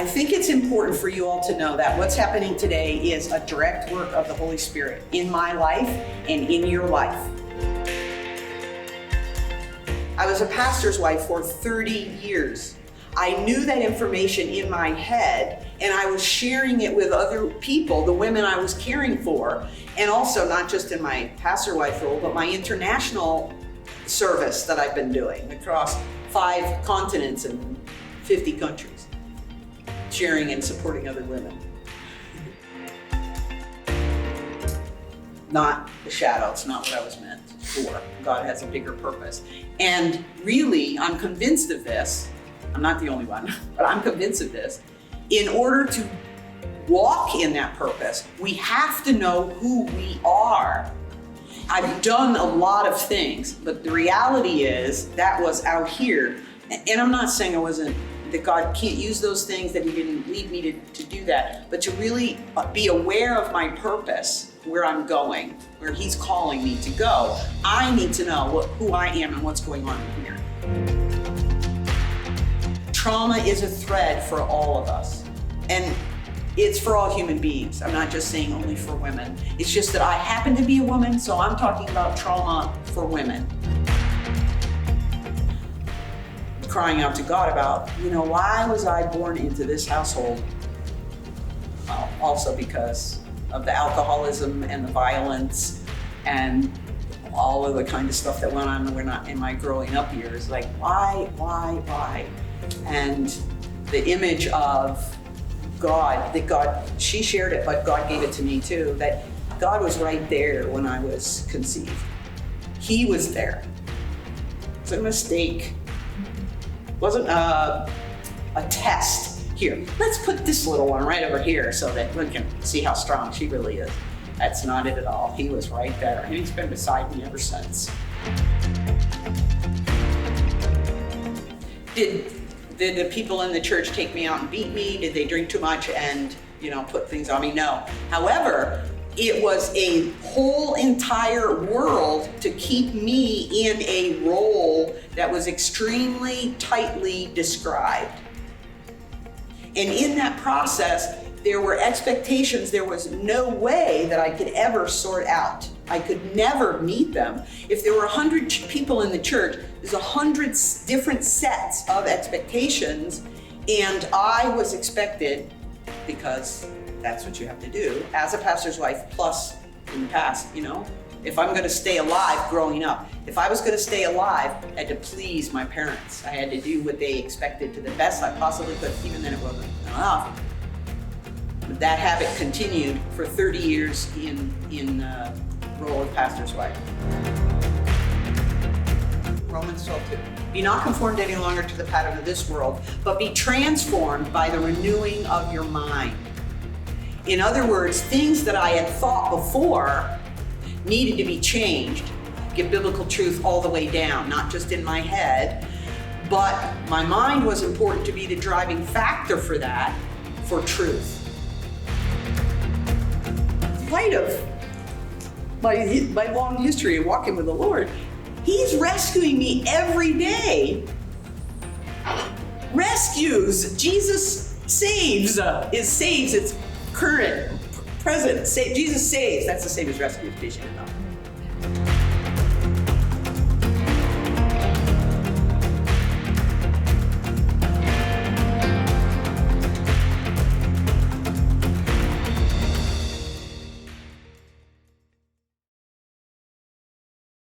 I think it's important for you all to know that what's happening today is a direct work of the Holy Spirit in my life and in your life. I was a pastor's wife for 30 years. I knew that information in my head, and I was sharing it with other people, the women I was caring for, and also not just in my pastor wife role, but my international service that I've been doing across 5 continents and 50 countries, sharing and supporting other women. Not the shadow, it's not what I was meant for. God has a bigger purpose. And really, I'm convinced of this. I'm not the only one, but I'm convinced of this. In order to walk in that purpose, we have to know who we are. I've done a lot of things, but the reality is that was out here. And I'm not saying that God can't use those things, that he didn't lead me to do that, but to really be aware of my purpose, where I'm going, where he's calling me to go. I need to know who I am and what's going on in here. Trauma is a thread for all of us, and it's for all human beings. I'm not just saying only for women. It's just that I happen to be a woman, so I'm talking about trauma for women. Crying out to God about, why was I born into this household? Well, also because of the alcoholism and the violence and all of the kind of stuff that went on in my growing up years. Like, why? And the image of God, she shared it, but God gave it to me too, that God was right there when I was conceived. He was there. It's a mistake. It wasn't a test. Here, let's put this little one right over here so that we can see how strong she really is. That's not it at all. He was right there, and he's been beside me ever since. Did the people in the church take me out and beat me? Did they drink too much and, put things on me? No. However, it was a whole entire world to keep me in a role that was extremely tightly described. And in that process, there were expectations there was no way that I could ever sort out. I could never meet them. If there were 100 people in the church, there's 100 different sets of expectations, and I was expected, because that's what you have to do as a pastor's wife, plus in the past, if I'm gonna stay alive growing up. If I was gonna stay alive, I had to please my parents. I had to do what they expected to the best I possibly could, even then it wasn't enough. But that habit continued for 30 years in the role of pastor's wife. Romans 12:2. Be not conformed any longer to the pattern of this world, but be transformed by the renewing of your mind. In other words, things that I had thought before needed to be changed. Get biblical truth all the way down, not just in my head, but my mind was important to be the driving factor for that, for truth. In light of my long history of walking with the Lord, he's rescuing me every day. Rescues. Jesus saves. It's current, present. Jesus saves. That's the same as rescue, in case you didn't know.